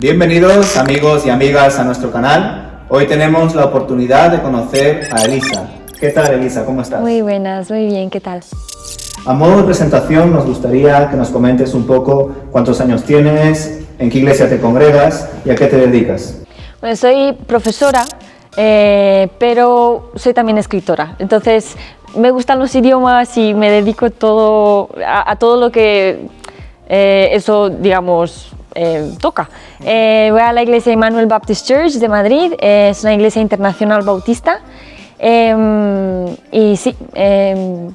Bienvenidos amigos y amigas a nuestro canal. Hoy tenemos la oportunidad de conocer a Elisa. ¿Qué tal, Elisa? ¿Cómo estás? Muy buenas, muy bien, ¿qué tal? A modo de presentación nos gustaría que nos comentes un poco cuántos años tienes, en qué iglesia te congregas y a qué te dedicas. Bueno, soy profesora, pero soy también escritora. Entonces, me gustan los idiomas y me dedico a todo lo que eso, digamos, toca. Voy a la iglesia Emmanuel Baptist Church de Madrid, es una iglesia internacional bautista. Y sí,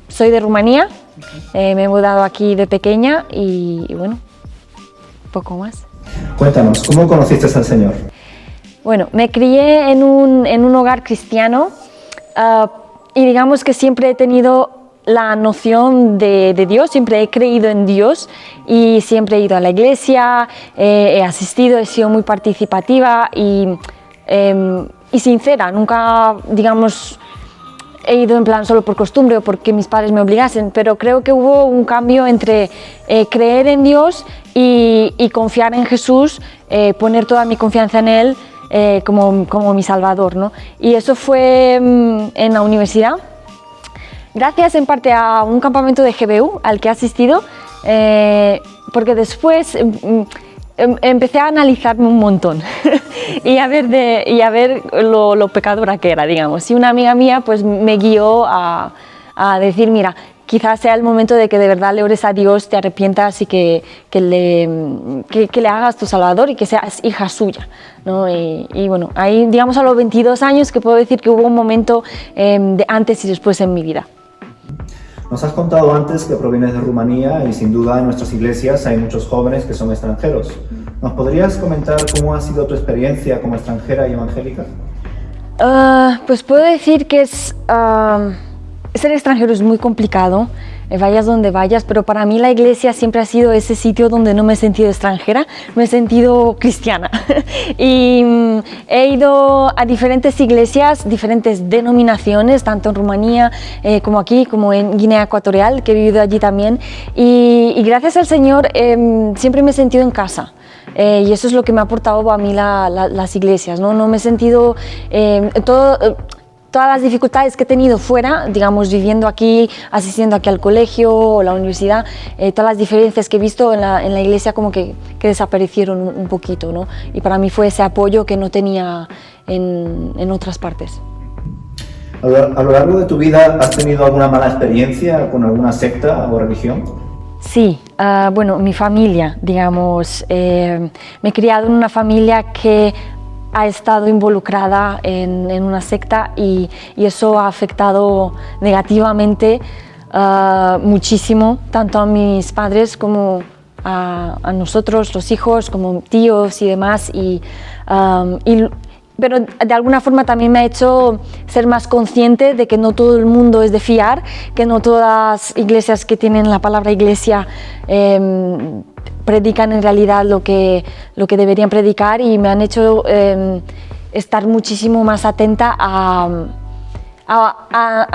soy de Rumanía, me he mudado aquí de pequeña y bueno, poco más. Cuéntanos, ¿cómo conociste al Señor? Bueno, me crié en un hogar cristiano y digamos que siempre he tenido la noción de Dios, siempre he creído en Dios y siempre he ido a la iglesia, he asistido, he sido muy participativa y sincera, nunca, digamos, he ido en plan solo por costumbre o porque mis padres me obligasen, pero creo que hubo un cambio entre creer en Dios y confiar en Jesús, poner toda mi confianza en Él como mi Salvador, ¿no? Y eso fue en la universidad, gracias en parte a un campamento de GBU al que he asistido, porque después empecé a analizarme un montón y a ver lo pecadora que era, digamos. Y una amiga mía pues me guió a decir, mira, quizás sea el momento de que de verdad le ores a Dios, te arrepientas y que le hagas tu Salvador y que seas hija suya, ¿no? Y bueno, ahí, digamos, a los 22 años que puedo decir que hubo un momento de antes y después en mi vida. Nos has contado antes que provienes de Rumanía y sin duda en nuestras iglesias hay muchos jóvenes que son extranjeros. ¿Nos podrías comentar cómo ha sido tu experiencia como extranjera y evangélica? Pues puedo decir que ser extranjero es muy complicado, vayas donde vayas, pero para mí la iglesia siempre ha sido ese sitio donde no me he sentido extranjera, me he sentido cristiana. Y he ido a diferentes iglesias, diferentes denominaciones, tanto en Rumanía como aquí, como en Guinea Ecuatorial, que he vivido allí también. Y gracias al Señor siempre me he sentido en casa. Y eso es lo que me ha aportado a mí las iglesias, ¿no? No me he sentido todas las dificultades que he tenido fuera, digamos, viviendo aquí, asistiendo aquí al colegio o la universidad, todas las diferencias que he visto en la iglesia como que desaparecieron un poquito, ¿no? Y para mí fue ese apoyo que no tenía en otras partes. A lo largo de tu vida, ¿has tenido alguna mala experiencia con alguna secta o religión? Sí, bueno, mi familia, digamos, me he criado en una familia que ha estado involucrada en una secta y eso ha afectado negativamente muchísimo, tanto a mis padres como a nosotros, los hijos, como tíos y demás, pero de alguna forma también me ha hecho ser más consciente de que no todo el mundo es de fiar, que no todas las iglesias que tienen la palabra iglesia predican en realidad lo que deberían predicar, y me han hecho estar muchísimo más atenta a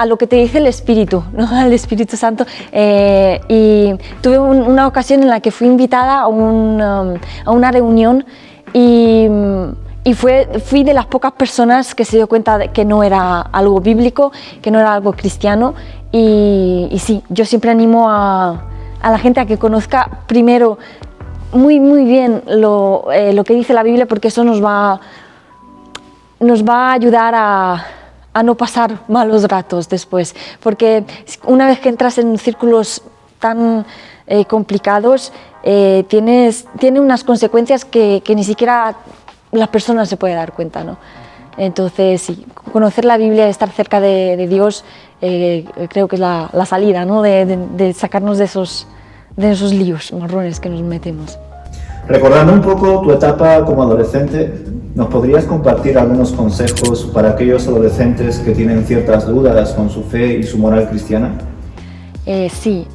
lo que te dice el Espíritu, ¿no? Al Espíritu Santo. Y tuve una ocasión en la que fui invitada a una reunión y fui de las pocas personas que se dio cuenta de que no era algo bíblico, que no era algo cristiano. Y sí, yo siempre animo a la gente a que conozca primero muy bien lo que dice la Biblia, porque eso nos va a ayudar a no pasar malos ratos después, porque una vez que entras en círculos tan complicados, tiene unas consecuencias que ni siquiera la persona se puede dar cuenta, ¿no? Entonces, sí, conocer la Biblia, estar cerca de Dios, creo que es la salida, ¿no? de sacarnos de esos líos marrones que nos metemos. Recordando un poco tu etapa como adolescente, ¿nos podrías compartir algunos consejos para aquellos adolescentes que tienen ciertas dudas con su fe y su moral cristiana? Sí,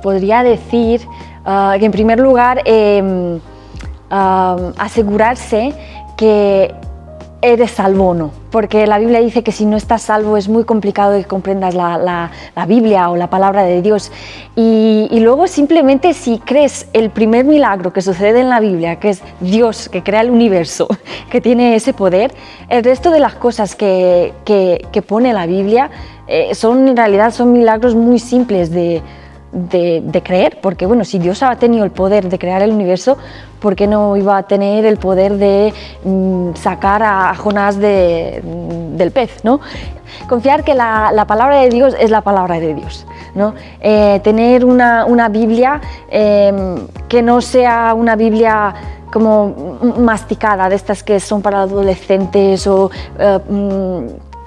podría decir que en primer lugar asegurarse que eres salvo o no, porque la Biblia dice que si no estás salvo es muy complicado que comprendas la Biblia o la palabra de Dios. Y luego simplemente si crees el primer milagro que sucede en la Biblia, que es Dios que crea el universo, que tiene ese poder, el resto de las cosas que pone la Biblia en realidad son milagros muy simples de creer, porque bueno, si Dios ha tenido el poder de crear el universo, ¿por qué no iba a tener el poder de sacar a Jonás del pez, ¿no? Confiar que la palabra de Dios es la palabra de Dios, ¿no? Tener una Biblia que no sea una Biblia como masticada, de estas que son para adolescentes o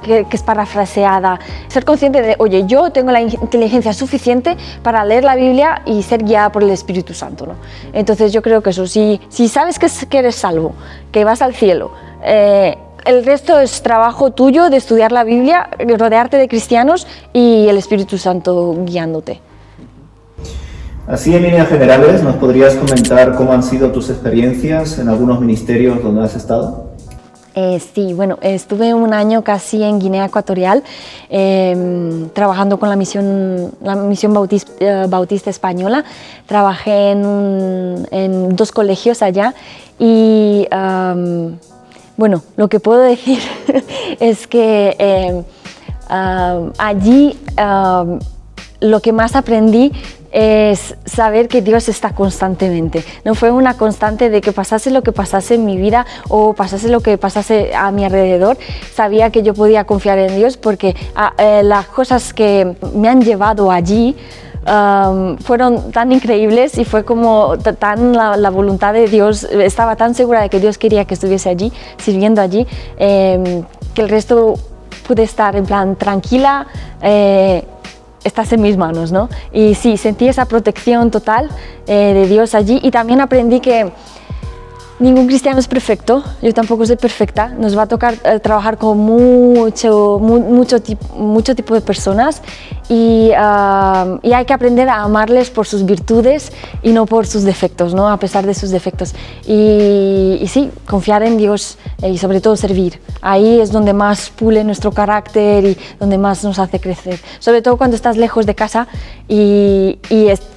que es parafraseada. Ser consciente de, oye, yo tengo la inteligencia suficiente para leer la Biblia y ser guiada por el Espíritu Santo, ¿no? Entonces yo creo que eso, si sabes que eres salvo, que vas al cielo, el resto es trabajo tuyo de estudiar la Biblia, rodearte de cristianos y el Espíritu Santo guiándote. Así, en líneas generales, ¿nos podrías comentar cómo han sido tus experiencias en algunos ministerios donde has estado? Sí, bueno, estuve un año casi en Guinea Ecuatorial trabajando con la misión bautista española. Trabajé en 2 colegios allá y bueno, lo que puedo decir es que allí lo que más aprendí es saber que Dios está constantemente. No fue una constante de que pasase lo que pasase en mi vida o pasase lo que pasase a mi alrededor. Sabía que yo podía confiar en Dios porque las cosas que me han llevado allí fueron tan increíbles y fue como tan la voluntad de Dios. Estaba tan segura de que Dios quería que estuviese allí, sirviendo allí, que el resto pude estar en plan tranquila. Estás en mis manos, ¿no? Y sí, sentí esa protección total de Dios allí y también aprendí que ningún cristiano es perfecto, yo tampoco soy perfecta, nos va a tocar trabajar con mucho tipo de personas y hay que aprender a amarles por sus virtudes y no por sus defectos, ¿no? A pesar de sus defectos. Y sí, confiar en Dios y sobre todo servir. Ahí es donde más pule nuestro carácter y donde más nos hace crecer. Sobre todo cuando estás lejos de casa y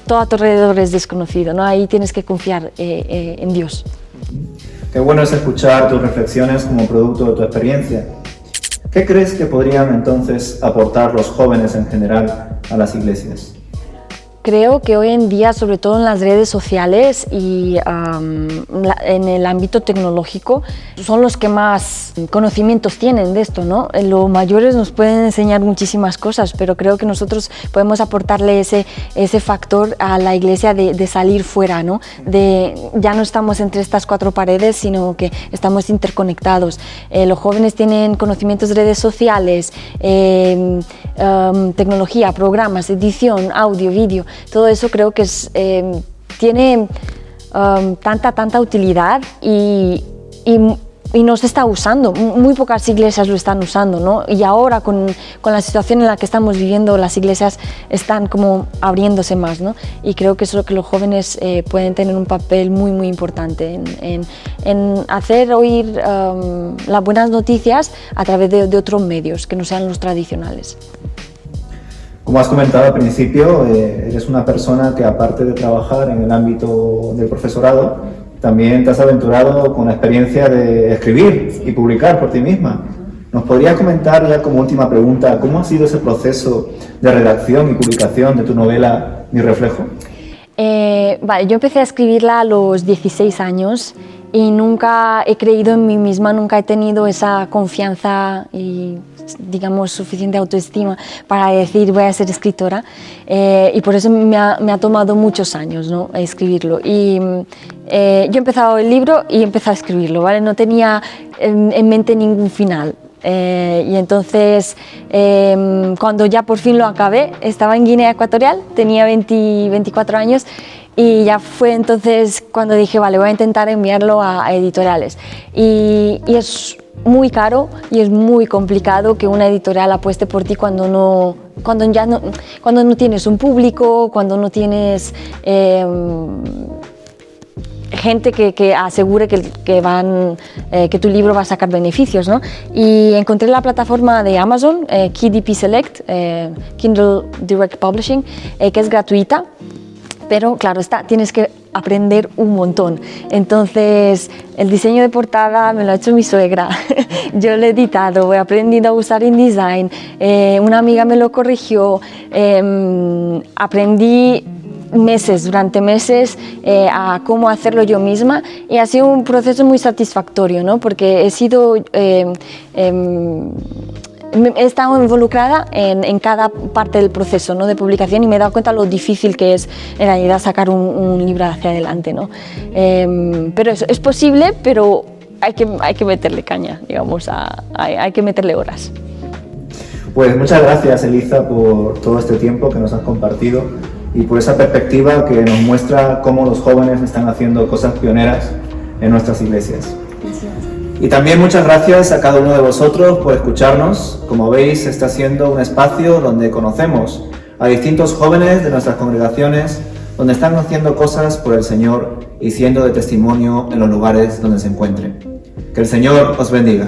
todo a tu alrededor es desconocido, ¿no? Ahí tienes que confiar en Dios. Qué bueno es escuchar tus reflexiones como producto de tu experiencia. ¿Qué crees que podrían entonces aportar los jóvenes en general a las iglesias? Creo que hoy en día, sobre todo en las redes sociales y en el ámbito tecnológico, son los que más conocimientos tienen de esto, ¿no? Los mayores nos pueden enseñar muchísimas cosas, pero creo que nosotros podemos aportarle ese factor a la iglesia de salir fuera, ¿no? Ya no estamos entre estas 4 paredes, sino que estamos interconectados. Los jóvenes tienen conocimientos de redes sociales, tecnología, programas, edición, audio, vídeo. Todo eso creo que tiene tanta utilidad y no se está usando. Muy pocas iglesias lo están usando, ¿no? Y ahora con la situación en la que estamos viviendo, las iglesias están como abriéndose más, ¿no? Y creo que eso es lo que los jóvenes pueden tener un papel muy importante en hacer oír las buenas noticias a través de otros medios que no sean los tradicionales. Como has comentado al principio, eres una persona que, aparte de trabajar en el ámbito del profesorado, también te has aventurado con la experiencia de escribir y publicar por ti misma. ¿Nos podrías comentar, ya como última pregunta, cómo ha sido ese proceso de redacción y publicación de tu novela Mi reflejo? Vale, yo empecé a escribirla a los 16 años y nunca he creído en mí misma, nunca he tenido esa confianza y, digamos, suficiente autoestima para decir voy a ser escritora, y por eso me ha tomado muchos años, ¿no?, escribirlo. Y yo he empezado el libro y he empezado a escribirlo, ¿vale? No tenía en mente ningún final. Y entonces, cuando ya por fin lo acabé, estaba en Guinea Ecuatorial, tenía 24 años, y ya fue entonces cuando dije, vale, voy a intentar enviarlo a editoriales. Y es muy caro y es muy complicado que una editorial apueste por ti cuando no tienes un público, cuando no tienes gente que asegure que tu libro va a sacar beneficios, ¿no? Y encontré la plataforma de Amazon, KDP Select, Kindle Direct Publishing, que es gratuita, pero claro está, tienes que aprender un montón. Entonces, el diseño de portada me lo ha hecho mi suegra, yo lo he editado, he aprendido a usar InDesign, una amiga me lo corrigió, aprendí durante meses a cómo hacerlo yo misma, y ha sido un proceso muy satisfactorio, ¿no? Porque he estado involucrada en cada parte del proceso, ¿no?, de publicación, y me he dado cuenta lo difícil que es en realidad sacar un libro hacia adelante, ¿no? Pero eso es posible, pero hay que meterle caña, digamos, hay que meterle horas. Pues muchas gracias, Eliza, por todo este tiempo que nos has compartido y por esa perspectiva que nos muestra cómo los jóvenes están haciendo cosas pioneras en nuestras iglesias. Y también muchas gracias a cada uno de vosotros por escucharnos. Como veis, está siendo un espacio donde conocemos a distintos jóvenes de nuestras congregaciones, donde están haciendo cosas por el Señor y siendo de testimonio en los lugares donde se encuentren. Que el Señor os bendiga.